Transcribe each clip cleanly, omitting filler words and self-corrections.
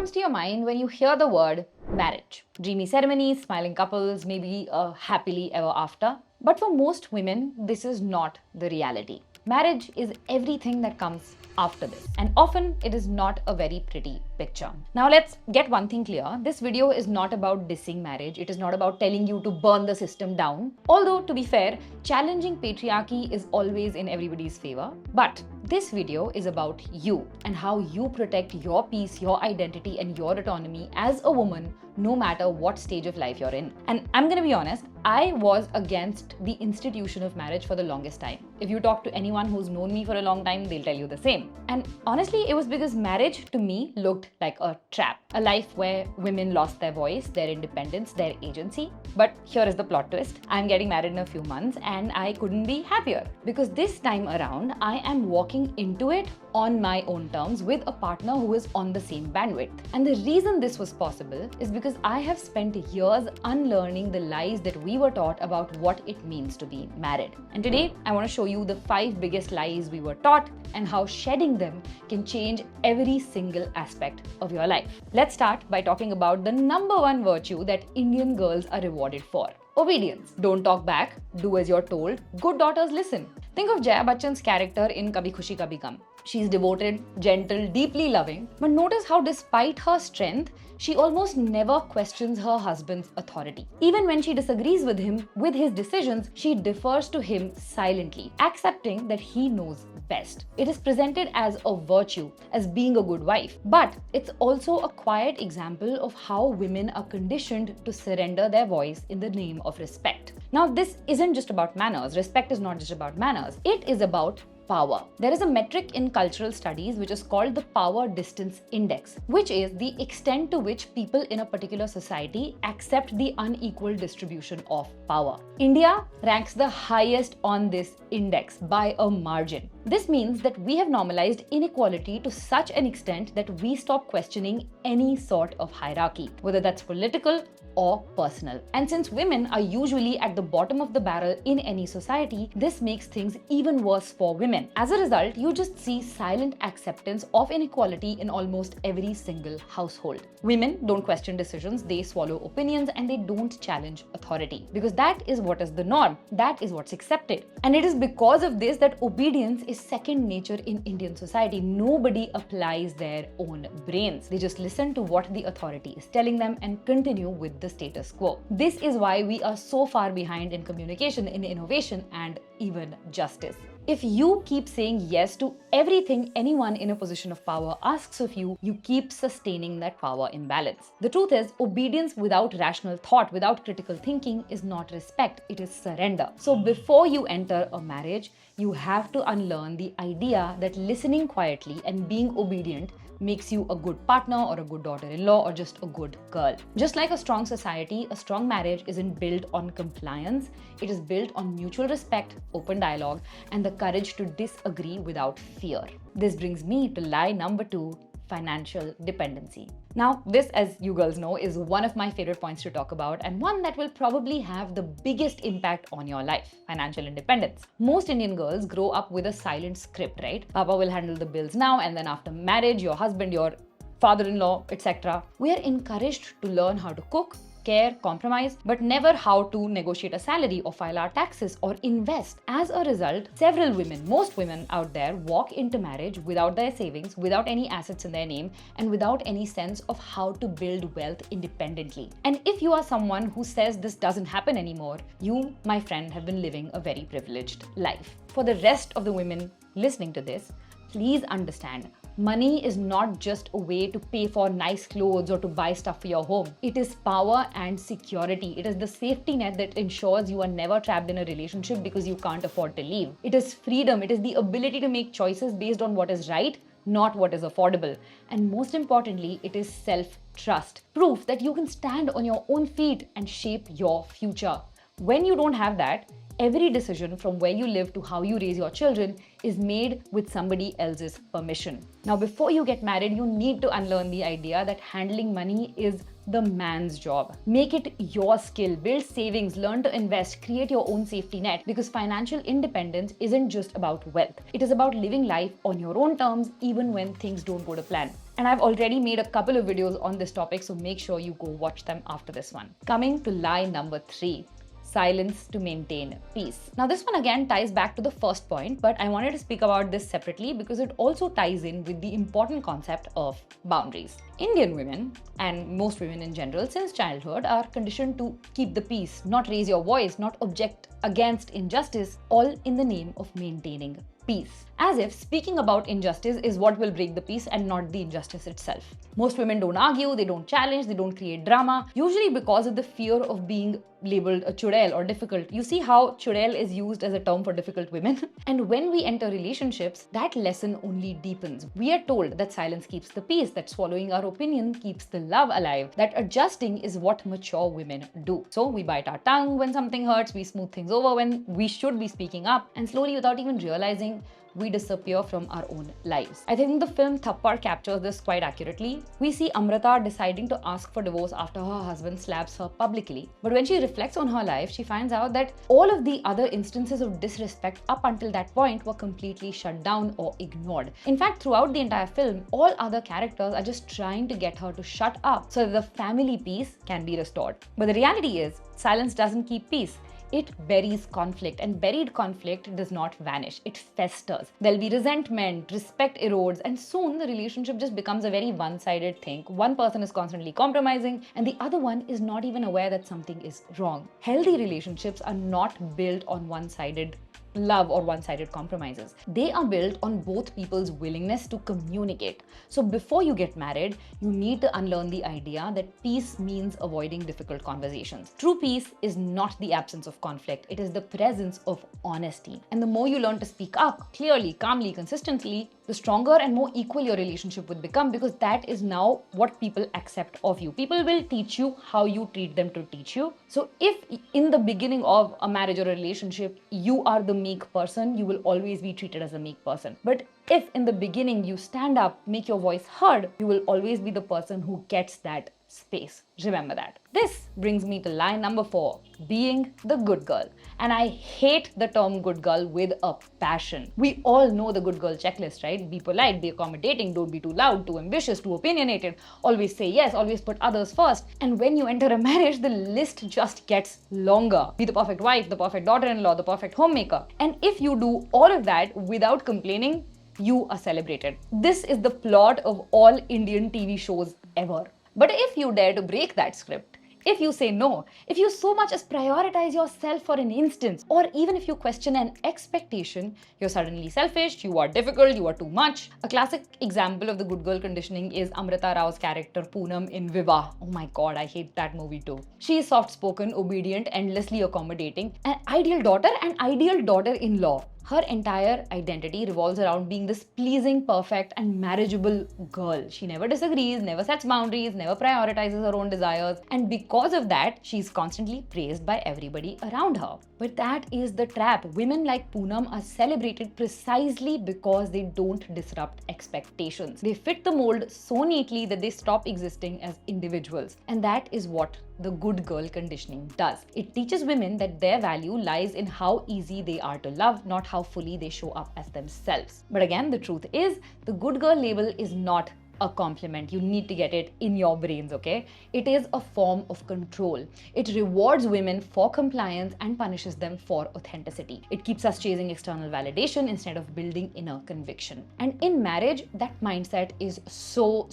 comes to your mind when you hear the word marriage? Dreamy ceremonies, smiling couples, maybe a happily ever after. But for most women, this is not the reality. Marriage is everything that comes after this, and often it is not a very pretty picture. Now let's get one thing clear. This video is not about dissing marriage. It is not about telling you to burn the system down. Although, to be fair, challenging patriarchy is always in everybody's favor. But this video is about you and how you protect your peace, your identity, and your autonomy as a woman, no matter what stage of life you're in. And I'm gonna be honest, I was against the institution of marriage for the longest time. If you talk to anyone who's known me for a long time, they'll tell you the same. And honestly, it was because marriage to me looked like a trap, a life where women lost their voice, their independence, their agency. But here is the plot twist. I'm getting married in a few months and I couldn't be happier because this time around, I am walking into it on my own terms with a partner who is on the same bandwidth. And the reason this was possible is because I have spent years unlearning the lies that we were taught about what it means to be married. And today, I want to show you the 5 biggest lies we were taught and how shedding them can change every single aspect of your life. Let's start by talking about the #1 virtue that Indian girls are rewarded for. Obedience. Don't talk back. Do as you're told. Good daughters listen. Think of Jaya Bachchan's character in Kabhi Khushi Kabhi Gum. She's devoted, gentle, deeply loving, but notice how despite her strength, she almost never questions her husband's authority. Even when she disagrees with him, with his decisions, she defers to him silently, accepting that he knows best. It is presented as a virtue, as being a good wife, but it's also a quiet example of how women are conditioned to surrender their voice in the name of respect. Now, this isn't just about manners. Respect is not just about manners. It is about power. There is a metric in cultural studies which is called the power distance index, which is the extent to which people in a particular society accept the unequal distribution of power. India ranks the highest on this index by a margin. This means that we have normalized inequality to such an extent that we stop questioning any sort of hierarchy, whether that's political or personal. And since women are usually at the bottom of the barrel in any society, this makes things even worse for women. As a result, you just see silent acceptance of inequality in almost every single household. Women don't question decisions, they swallow opinions, and they don't challenge authority because that is what is the norm, that is what's accepted. And it is because of this that obedience is second nature in Indian society. Nobody applies their own brains. They just listen to what the authority is telling them and continue with the status quo. This is why we are so far behind in communication, in innovation, and even justice. If you keep saying yes to everything anyone in a position of power asks of you, you keep sustaining that power imbalance. The truth is, obedience without rational thought, without critical thinking is not respect, it is surrender. So before you enter a marriage, you have to unlearn the idea that listening quietly and being obedient makes you a good partner or a good daughter-in-law or just a good girl. Just like a strong society, a strong marriage isn't built on compliance. It is built on mutual respect, open dialogue, and the courage to disagree without fear. This brings me to lie #2, financial dependency. Now, this, as you girls know, is one of my favorite points to talk about and one that will probably have the biggest impact on your life: financial independence. Most Indian girls grow up with a silent script, right? Papa will handle the bills now, and then after marriage, your husband, your father-in-law, etc. We are encouraged to learn how to cook, care, compromise, but never how to negotiate a salary or file our taxes or invest. As a result, several women, most women out there, walk into marriage without their savings, without any assets in their name, and without any sense of how to build wealth independently. And if you are someone who says this doesn't happen anymore, you, my friend, have been living a very privileged life. For the rest of the women listening to this, please understand, money is not just a way to pay for nice clothes or to buy stuff for your home. It is power and security. It is the safety net that ensures you are never trapped in a relationship because you can't afford to leave. It is freedom. It is the ability to make choices based on what is right, not what is affordable. And most importantly, it is self-trust. Proof that you can stand on your own feet and shape your future. When you don't have that, Every decision from where you live to how you raise your children is made with somebody else's permission. Now, before you get married, you need to unlearn the idea that handling money is the man's job. Make it your skill. Build savings, learn to invest, create your own safety net, because financial independence isn't just about wealth. It is about living life on your own terms, even when things don't go to plan. And I've already made a couple of videos on this topic, so make sure you go watch them after this one. Coming to lie number 3. Silence to maintain peace. Now, this one again ties back to the first point, but I wanted to speak about this separately because it also ties in with the important concept of boundaries. Indian women, and most women in general, since childhood, are conditioned to keep the peace, not raise your voice, not object against injustice, all in the name of maintaining peace. As if speaking about injustice is what will break the peace and not the injustice itself. Most women don't argue, they don't challenge, they don't create drama, usually because of the fear of being labeled a chudel or difficult. You see how chudel is used as a term for difficult women? And when we enter relationships, that lesson only deepens. We are told that silence keeps the peace, that swallowing our opinion keeps the love alive, that adjusting is what mature women do. So we bite our tongue when something hurts, we smooth things over when we should be speaking up, and slowly, without even realizing, we disappear from our own lives. I think the film Thappad captures this quite accurately. We see Amrita deciding to ask for divorce after her husband slaps her publicly. But when she reflects on her life, she finds out that all of the other instances of disrespect up until that point were completely shut down or ignored. In fact, throughout the entire film, all other characters are just trying to get her to shut up so that the family peace can be restored. But the reality is, silence doesn't keep peace. It buries conflict, and buried conflict does not vanish. It festers. There'll be resentment, respect erodes, and soon the relationship just becomes a very one-sided thing. One person is constantly compromising, and the other one is not even aware that something is wrong. Healthy relationships are not built on one-sided love or one-sided compromises. They are built on both people's willingness to communicate. So before you get married, you need to unlearn the idea that peace means avoiding difficult conversations. True peace is not the absence of conflict, it is the presence of honesty. And the more you learn to speak up clearly, calmly, consistently, the stronger and more equal your relationship would become, because that is now what people accept of you. People will teach you how you treat them to teach you. So if in the beginning of a marriage or a relationship, you are the meek person, you will always be treated as a meek person. But if in the beginning you stand up, make your voice heard, you will always be the person who gets that space. Remember that. This brings me to lie number 4, being the good girl. And I hate the term good girl with a passion. We all know the good girl checklist, right? Be polite, be accommodating, don't be too loud, too ambitious, too opinionated, always say yes, always put others first. And when you enter a marriage, the list just gets longer. Be the perfect wife, the perfect daughter-in-law, the perfect homemaker. And if you do all of that without complaining, you are celebrated. This is the plot of all Indian TV shows ever. But if you dare to break that script, if you say no, if you so much as prioritize yourself for an instance, or even if you question an expectation, you're suddenly selfish, you are difficult, you are too much. A classic example of the good girl conditioning is Amrita Rao's character Poonam in Vivah. Oh my god, I hate that movie too. She is soft-spoken, obedient, endlessly accommodating, an ideal daughter and ideal daughter-in-law. Her entire identity revolves around being this pleasing, perfect, and marriageable girl. She never disagrees, never sets boundaries, never prioritizes her own desires, and because of that, she's constantly praised by everybody around her. But that is the trap. Women like Poonam are celebrated precisely because they don't disrupt expectations. They fit the mold so neatly that they stop existing as individuals. And that is what the good girl conditioning does. It teaches women that their value lies in how easy they are to love, not how fully they show up as themselves. But again, the truth is, the good girl label is not a compliment. You need to get it in your brains, okay? It is a form of control. It rewards women for compliance and punishes them for authenticity. It keeps us chasing external validation instead of building inner conviction. And in marriage, that mindset is so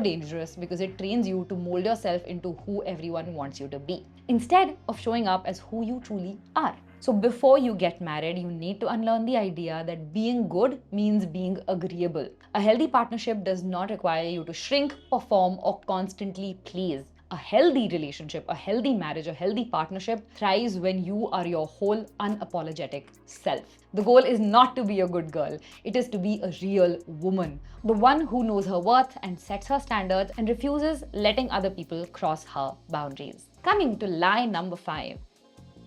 dangerous because it trains you to mold yourself into who everyone wants you to be, instead of showing up as who you truly are. So before you get married, you need to unlearn the idea that being good means being agreeable. A healthy partnership does not require you to shrink, perform, or constantly please. A healthy relationship, a healthy marriage, a healthy partnership thrives when you are your whole unapologetic self. The goal is not to be a good girl. It is to be a real woman. The one who knows her worth and sets her standards and refuses letting other people cross her boundaries. Coming to lie number 5.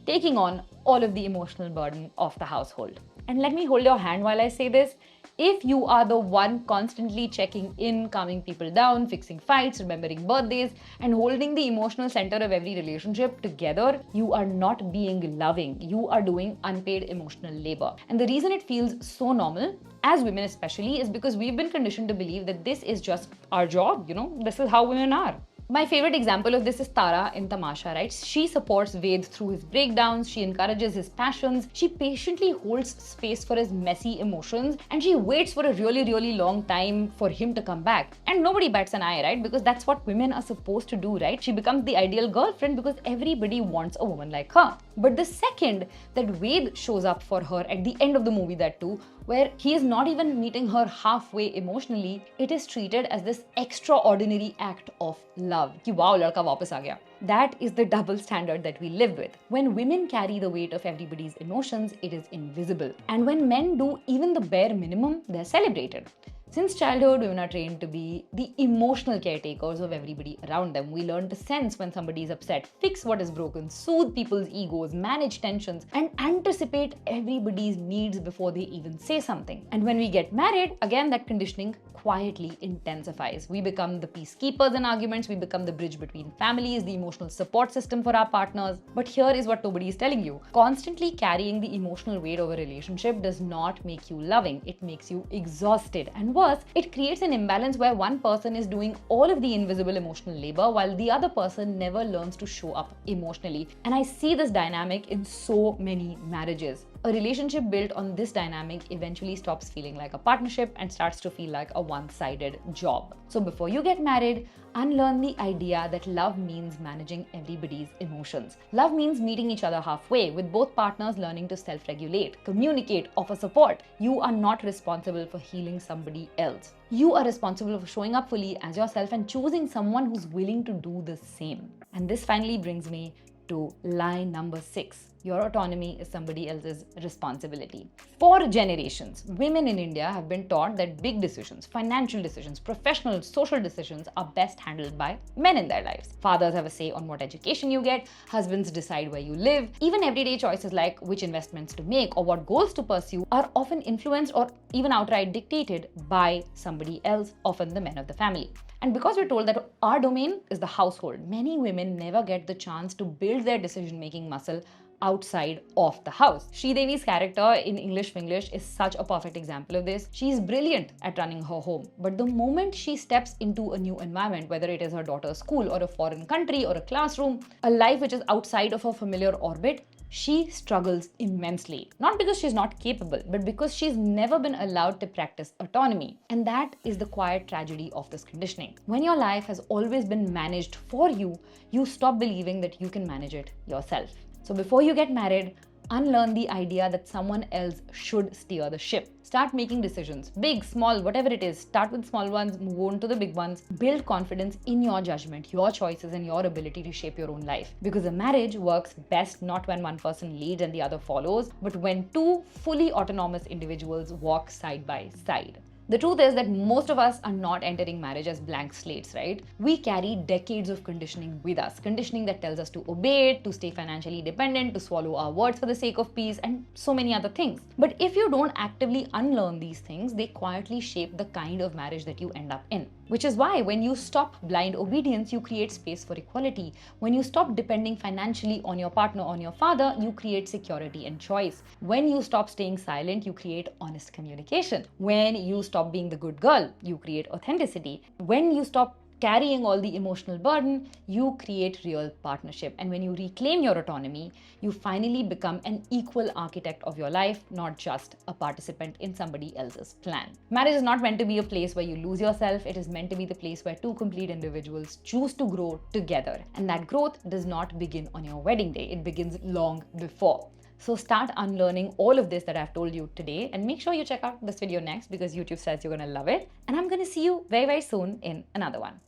taking on all of the emotional burden of the household. And let me hold your hand while I say this. If you are the one constantly checking in, calming people down, fixing fights, remembering birthdays, and holding the emotional center of every relationship together, you are not being loving. You are doing unpaid emotional labor. And the reason it feels so normal, as women especially, is because we've been conditioned to believe that this is just our job. This is how women are. My favorite example of this is Tara in Tamasha, right? She supports Ved through his breakdowns, she encourages his passions, she patiently holds space for his messy emotions, and she waits for a really, really long time for him to come back. And nobody bats an eye, right? Because that's what women are supposed to do, right? She becomes the ideal girlfriend because everybody wants a woman like her. But the second that Ved shows up for her at the end of the movie, that too, where he is not even meeting her halfway emotionally, it is treated as this extraordinary act of love. Ki wow, ladka wapas aa gaya. That is the double standard that we live with. When women carry the weight of everybody's emotions, it is invisible. And when men do even the bare minimum, they're celebrated. Since childhood, women are trained to be the emotional caretakers of everybody around them. We learn to sense when somebody is upset, fix what is broken, soothe people's egos, manage tensions, and anticipate everybody's needs before they even say something. And when we get married, again, that conditioning quietly intensifies. We become the peacekeepers in arguments, we become the bridge between families, the emotional support system for our partners. But here is what nobody is telling you. Constantly carrying the emotional weight of a relationship does not make you loving. It makes you exhausted. And worse, it creates an imbalance where one person is doing all of the invisible emotional labor while the other person never learns to show up emotionally. And I see this dynamic in so many marriages. A relationship built on this dynamic eventually stops feeling like a partnership and starts to feel like a one-sided job. So before you get married, unlearn the idea that love means managing everybody's emotions. Love means meeting each other halfway, with both partners learning to self-regulate, communicate, offer support. You are not responsible for healing somebody else. You are responsible for showing up fully as yourself and choosing someone who's willing to do the same. And this finally brings me to lie number 6. Your autonomy is somebody else's responsibility. For generations, women in India have been taught that big decisions, financial decisions, professional, social decisions are best handled by men in their lives. Fathers have a say on what education you get, husbands decide where you live. Even everyday choices like which investments to make or what goals to pursue are often influenced or even outright dictated by somebody else, often the men of the family. And because we're told that our domain is the household, many women never get the chance to build their decision-making muscle outside of the house. Devi's character in English Winglish is such a perfect example of this. She's brilliant at running her home, but the moment she steps into a new environment, whether it is her daughter's school or a foreign country or a classroom, a life which is outside of her familiar orbit, she struggles immensely. Not because she's not capable, but because she's never been allowed to practice autonomy. And that is the quiet tragedy of this conditioning. When your life has always been managed for you, you stop believing that you can manage it yourself. So before you get married, unlearn the idea that someone else should steer the ship. Start making decisions, big, small, whatever it is. Start with small ones, move on to the big ones. Build confidence in your judgment, your choices, and your ability to shape your own life. Because a marriage works best not when one person leads and the other follows, but when two fully autonomous individuals walk side by side. The truth is that most of us are not entering marriage as blank slates, right? We carry decades of conditioning with us. Conditioning that tells us to obey, to stay financially dependent, to swallow our words for the sake of peace, and so many other things. But if you don't actively unlearn these things, they quietly shape the kind of marriage that you end up in. Which is why when you stop blind obedience, you create space for equality. When you stop depending financially on your partner, on your father, you create security and choice. When you stop staying silent, you create honest communication. When you stop being the good girl, you create authenticity. When you stop carrying all the emotional burden, you create real partnership. And when you reclaim your autonomy, you finally become an equal architect of your life, not just a participant in somebody else's plan. Marriage is not meant to be a place where you lose yourself. It is meant to be the place where two complete individuals choose to grow together. And that growth does not begin on your wedding day. It begins long before. So start unlearning all of this that I've told you today, and make sure you check out this video next because YouTube says you're going to love it. And I'm going to see you very, very soon in another one.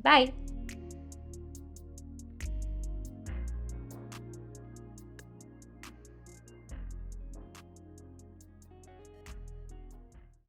Bye.